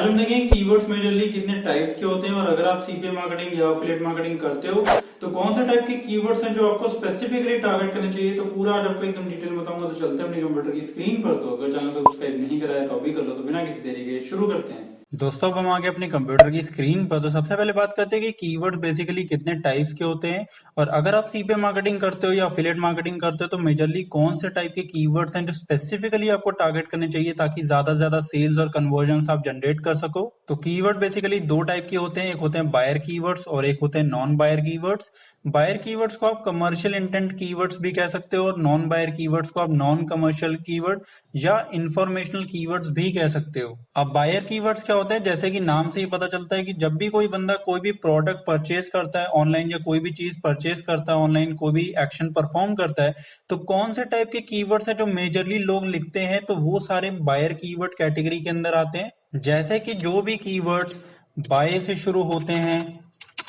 आज हम देखेंगे कीवर्ड्स मेजरली कितने टाइप्स के होते हैं और अगर आप सीपीए मार्केटिंग या एफिलिएट मार्केटिंग करते हो तो कौन से टाइप के कीवर्ड्स हैं जो आपको स्पेसिफिकली टारगेट करने चाहिए। तो पूरा आज आपको एकदम डिटेल में बताऊंगा। तो चलते हैं अपने कंप्यूटर की स्क्रीन पर। तो अगर चैनल को सब्सक्राइब नहीं कराया तो अभी कर लो। तो बिना किसी देरी के शुरू करते हैं। दोस्तों अब हम आ गए अपने कंप्यूटर की स्क्रीन पर। तो सबसे पहले बात करते हैं कि कीवर्ड बेसिकली कितने टाइप्स के होते हैं और अगर आप सीपीए मार्केटिंग करते हो या एफिलिएट मार्केटिंग करते हो तो मेजरली कौन से टाइप के कीवर्ड्स हैं जो स्पेसिफिकली आपको टारगेट करने चाहिए ताकि ज्यादा से ज्यादा सेल्स और कन्वर्जन आप जनरेट कर सको। तो कीवर्ड बेसिकली दो टाइप के होते हैं, एक होते हैं बायर कीवर्ड्स और एक होते हैं non buyer keywords. Buyer keywords को आप कमर्शियल इंटेंट कीवर्ड्स भी कह सकते हो और नॉन बायर कीवर्ड्स को आप नॉन कमर्शियल कीवर्ड या इंफॉर्मेशनल कीवर्ड्स भी कह सकते हो। अब बायर कीवर्ड्स क्या होते हैं, जैसे कि नाम से ही पता चलता है कि जब भी कोई बंदा कोई भी प्रोडक्ट परचेज करता है ऑनलाइन या कोई भी चीज परचेज करता है ऑनलाइन, कोई भी एक्शन परफॉर्म करता है तो कौन से टाइप के कीवर्ड्स है जो मेजरली लोग लिखते हैं, तो वो सारे बायर कीवर्ड कैटेगरी के अंदर आते हैं। जैसे कि जो भी कीवर्ड्स बाय से शुरू होते हैं,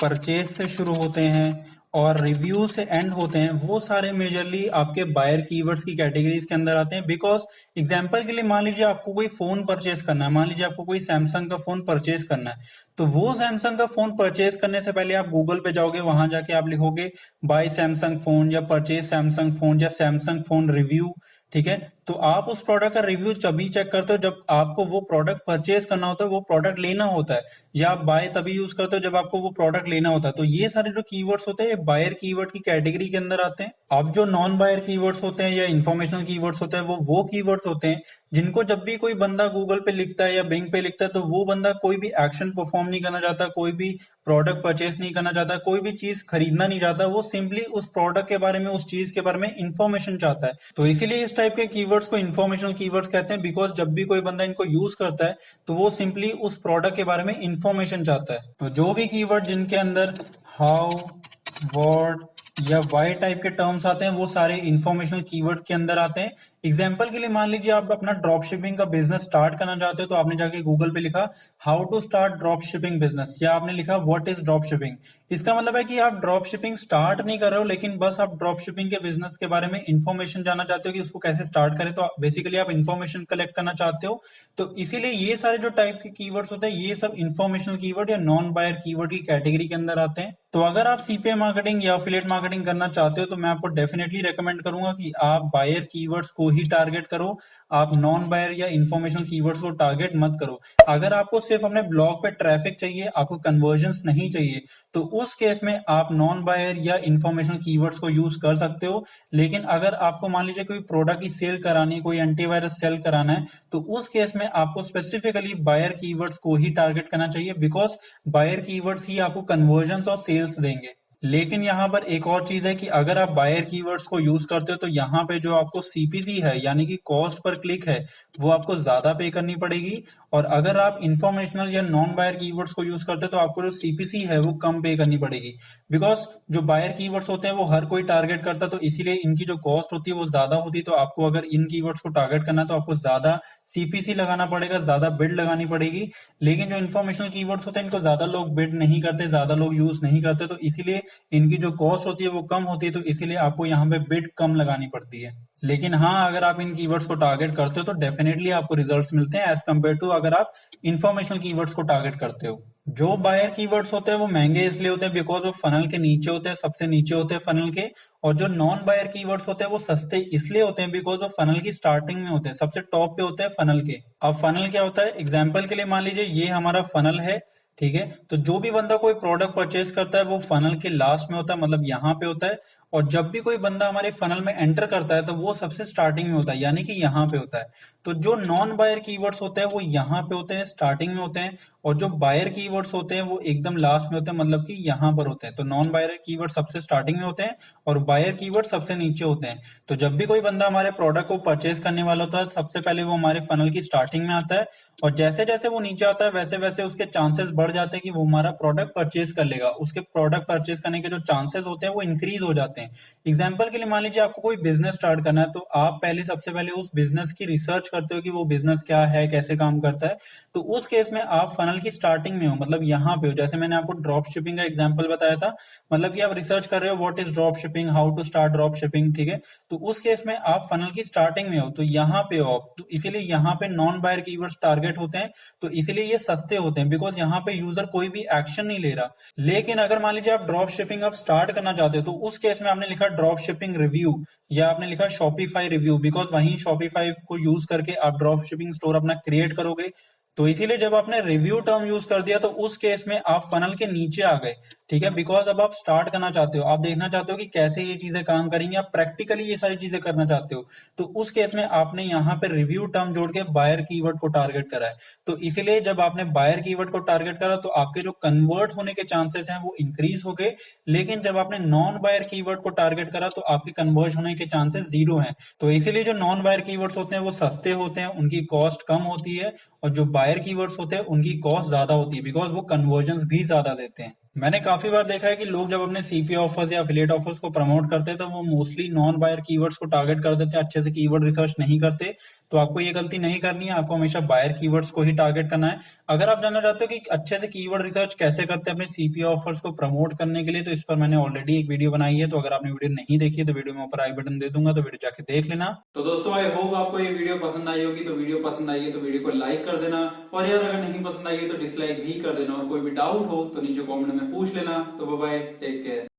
परचेज से शुरू होते हैं और रिव्यू से एंड होते हैं, वो सारे मेजरली आपके बायर कीवर्ड्स की कैटेगरीज के अंदर आते हैं। बिकॉज एग्जांपल के लिए मान लीजिए आपको कोई फोन परचेज करना है, मान लीजिए आपको कोई सैमसंग का फोन परचेज करना है, तो वो सैमसंग का फोन परचेज करने से पहले आप गूगल पे जाओगे, वहां जाके आप लिखोगे बाय सैमसंग फोन या परचेज सैमसंग फोन या सैमसंग फोन रिव्यू। ठीक है, तो आप उस प्रोडक्ट का रिव्यू तभी चेक करते हो जब आपको वो प्रोडक्ट परचेज करना होता है, वो प्रोडक्ट लेना होता है, या आप बाय तभी यूज करते हो जब आपको वो प्रोडक्ट लेना होता है। तो ये सारे जो कीवर्ड्स होते हैं ये बायर कीवर्ड की कैटेगरी के अंदर आते हैं। अब जो नॉन बायर कीवर्ड्स होते हैं या इंफॉर्मेशनल कीवर्ड्स होते हैं वो कीवर्ड्स होते हैं जिनको जब भी कोई बंदा गूगल पे लिखता है या बिंग पे लिखता है तो वो बंदा कोई भी एक्शन परफॉर्म नहीं करना चाहता, कोई भी प्रोडक्ट परचेज नहीं करना चाहता, कोई भी चीज खरीदना नहीं चाहता, वो सिंपली उस प्रोडक्ट के बारे में, उस चीज के बारे में इंफॉर्मेशन चाहता है। तो इसीलिए इस टाइप के कीवर्ड्स को इंफॉर्मेशनल कीवर्ड्स कहते हैं। बिकॉज जब भी कोई बंदा इनको यूज करता है तो वो सिंपली उस प्रोडक्ट के बारे में इंफॉर्मेशन चाहता है। तो जो भी कीवर्ड जिनके अंदर हाउ, व्हाट या वाई टाइप के टर्म्स आते हैं वो सारे इंफॉर्मेशनल कीवर्ड के अंदर आते हैं। एग्जाम्पल के लिए मान लीजिए आप अपना ड्रॉप शिपिंग का बिजनेस स्टार्ट करना चाहते हो तो आपने जाके गूगल पे लिखा how to start drop shipping business, या आपने लिखा व्हाट इज ड्रॉप शिपिंग। इसका मतलब है कि आप ड्रॉप शिपिंग स्टार्ट नहीं कर रहे हो, लेकिन बस आप ड्रॉप शिपिंग के बिजनेस के बारे में इंफॉर्मेशन जानना चाहते हो कि उसको कैसे स्टार्ट करें। तो बेसिकली आप इंफॉर्मेशन कलेक्ट करना चाहते हो। तो इसीलिए ये सारे जो टाइप के कीवर्ड्स होते हैं ये सब इंफॉर्मेशनल कीवर्ड या नॉन बायर कीवर्ड की कैटेगरी के अंदर आते हैं। तो अगर आप सीपीए मार्केटिंग या एफिलिएट मार्केटिंग करना चाहते हो तो मैं आपको डेफिनेटली रेकमेंड करूंगा कि आप बायर कीवर्ड्स को ही टारगेट करो, आप नॉन बायर या इंफॉर्मेशनल कीवर्ड्स को टारगेट मत करो। अगर आपको सिर्फ अपने ब्लॉग पे ट्रैफिक चाहिए, आपको कन्वर्जन्स नहीं चाहिए, तो उस केस में आप नॉन बायर या इंफॉर्मेशनल कीवर्ड्स को यूज कर सकते हो। लेकिन अगर आपको मान लीजिए कोई प्रोडक्ट की सेल करानी है, कोई एंटीवायरस सेल कराना है, तो उस केस में आपको स्पेसिफिकली बायर कीवर्ड्स को ही टारगेट करना चाहिए। बिकॉज बायर कीवर्ड्स ही आपको कन्वर्जन्स और सेल्स देंगे। लेकिन यहाँ पर एक और चीज है कि अगर आप बायर कीवर्ड्स को यूज करते हो तो यहाँ पे जो आपको सीपीसी है यानी कि कॉस्ट पर क्लिक है वो आपको ज्यादा पे करनी पड़ेगी। और अगर आप इंफॉर्मेशनल या नॉन बायर कीवर्ड्स को यूज करते हो तो आपको जो सीपीसी है वो कम पे करनी पड़ेगी। बिकॉज जो बायर कीवर्ड्स होते हैं वो हर कोई टारगेट करता है, तो इसीलिए इनकी जो कॉस्ट होती है वो ज्यादा होती है। तो आपको अगर इन कीवर्ड्स को टारगेट करना है तो आपको ज्यादा सीपीसी लगाना पड़ेगा, ज्यादा बिड लगानी पड़ेगी। लेकिन जो इन्फॉर्मेशनल कीवर्ड्स होते हैं इनको ज्यादा लोग बिड नहीं करते, ज्यादा लोग यूज नहीं करते, तो इसीलिए इनकी जो कॉस्ट होती है वो कम होती है। तो इसीलिए आपको यहाँ पे बिड कम लगानी पड़ती है। लेकिन हाँ, अगर आप इन कीवर्ड्स को टारगेट करते हो तो डेफिनेटली आपको रिजल्ट्स मिलते हैं एज कम्पेयर टू अगर आप इंफॉर्मेशनल कीवर्ड्स को टारगेट करते हो। जो बायर कीवर्ड्स होते हैं वो महंगे इसलिए होते हैं बिकॉज वो फनल के नीचे होते हैं, सबसे नीचे होते हैं फनल के। और जो नॉन बायर कीवर्ड्स होते हैं वो सस्ते इसलिए होते हैं बिकॉज वो फनल की स्टार्टिंग में होते हैं, सबसे टॉप पे होते हैं फनल के। अब फनल क्या होता है, एग्जाम्पल के लिए मान लीजिए ये हमारा फनल है, ठीक है। तो जो भी बंदा कोई प्रोडक्ट परचेज करता है वो फनल के लास्ट में होता है, मतलब यहाँ पे होता है। और जब भी कोई बंदा हमारे फनल में एंटर करता है तो वो सबसे स्टार्टिंग में होता है, यानी कि यहाँ पे होता है। तो जो नॉन बायर कीवर्ड्स होते हैं वो यहाँ पे होते हैं, स्टार्टिंग में होते हैं। और जो बायर कीवर्ड्स होते हैं वो एकदम लास्ट में होते हैं, मतलब कि यहाँ पर होते हैं। तो नॉन बायर कीवर्ड सबसे स्टार्टिंग में होते हैं और बायर कीवर्ड सबसे नीचे होते हैं। तो जब भी कोई बंदा हमारे प्रोडक्ट को परचेज करने वाला होता है सबसे पहले वो हमारे फनल की स्टार्टिंग में आता है। और जैसे जैसे वो नीचे आता है वैसे वैसे उसके चांसेस बढ़ जाते हैं कि वो हमारा प्रोडक्ट परचेज कर लेगा, उसके प्रोडक्ट परचेज करने के जो चांसेस होते हैं वो इंक्रीज हो जाते हैं। हैं। एग्जाम्पल के लिए मान लीजिए आपको कोई बिजनेस स्टार्ट करना है, तो आप पहले सबसे पहले उस बिजनेस की रिसर्च करते हो कि वो बिजनेस क्या है, कैसे काम करता है। तो उस केस में आप फनल की स्टार्टिंग में हो, मतलब यहाँ पे हो। जैसे मैंने आपको ड्रॉप शिपिंग का एग्जाम्पल बताया था, मतलब कि आप रिसर्च कर रहे हो what is drop shipping, how to start drop shipping, ठीक है। तो उस केस में आप फनल की स्टार्टिंग में हो, तो यहाँ पे हो आप, तो इसीलिए यहाँ पे नॉन बायर कीवर्ड्स टारगेट होते हैं। तो इसीलिए ये सस्ते होते हैं, बिकॉज यहाँ पे यूजर कोई भी एक्शन नहीं ले रहा। लेकिन अगर मान लीजिए आप ड्रॉप शिपिंग आप स्टार्ट करना चाहते हो, तो उस केस में आपने लिखा ड्रॉप शिपिंग रिव्यू, या आपने लिखा शॉपिफाई रिव्यू, बिकॉज वहीं शॉपिफाई को यूज करके आप ड्रॉप शिपिंग स्टोर अपना क्रिएट करोगे। तो इसीलिए जब आपने रिव्यू टर्म यूज कर दिया, तो उस केस में आप फनल के नीचे आ गए, ठीक है। बिकॉज अब आप स्टार्ट करना चाहते हो, आप देखना चाहते हो कि कैसे ये चीजें काम करेंगी, आप प्रैक्टिकली ये सारी चीजें करना चाहते हो। तो उस केस में आपने यहाँ पे रिव्यू टर्म जोड़ के बायर कीवर्ड को टारगेट करा है। तो इसीलिए जब आपने बायर कीवर्ड को टारगेट करा, तो आपके जो कन्वर्ट होने के चांसेस हैं वो इंक्रीज हो गए। लेकिन जब आपने नॉन बायर कीवर्ड को टारगेट करा, तो आपके कन्वर्ट होने के चांसेस जीरो हैं। तो इसीलिए जो नॉन बायर कीवर्ड्स होते हैं वो सस्ते होते हैं, उनकी कॉस्ट कम होती है। और जो बायर कीवर्ड्स होते हैं उनकी कॉस्ट ज्यादा होती है, बिकॉज वो कन्वर्जन भी ज्यादा देते हैं। मैंने काफी बार देखा है कि लोग जब अपने सीपी ऑफर्स या एफिलिएट ऑफर्स को प्रमोट करते हैं, तो वो मोस्टली नॉन बायर कीवर्ड्स को टारगेट कर देते हैं, अच्छे से कीवर्ड रिसर्च नहीं करते। तो आपको ये गलती नहीं करनी है, आपको हमेशा बायर कीवर्ड्स को ही टारगेट करना है। अगर आप जानना चाहते हो कि अच्छे से कीवर्ड रिसर्च कैसे करते हैं अपने सीपी ऑफर्स को प्रमोट करने के लिए, तो इस पर मैंने ऑलरेडी एक वीडियो बनाई है। तो अगर आपने वीडियो नहीं देखी है, तो वीडियो में ऊपर आई बटन दे दूंगा, तो वीडियो जाके देख लेना। तो दोस्तों आई होप आपको ये वीडियो पसंद आई होगी। तो वीडियो पसंद आई है तो वीडियो को लाइक कर देना, और यार अगर नहीं पसंद आई है तो डिसलाइक भी कर देना, और कोई भी डाउट हो तो नीचे कमेंट में पूछ लेना। तो बाय बाय, टेक केयर।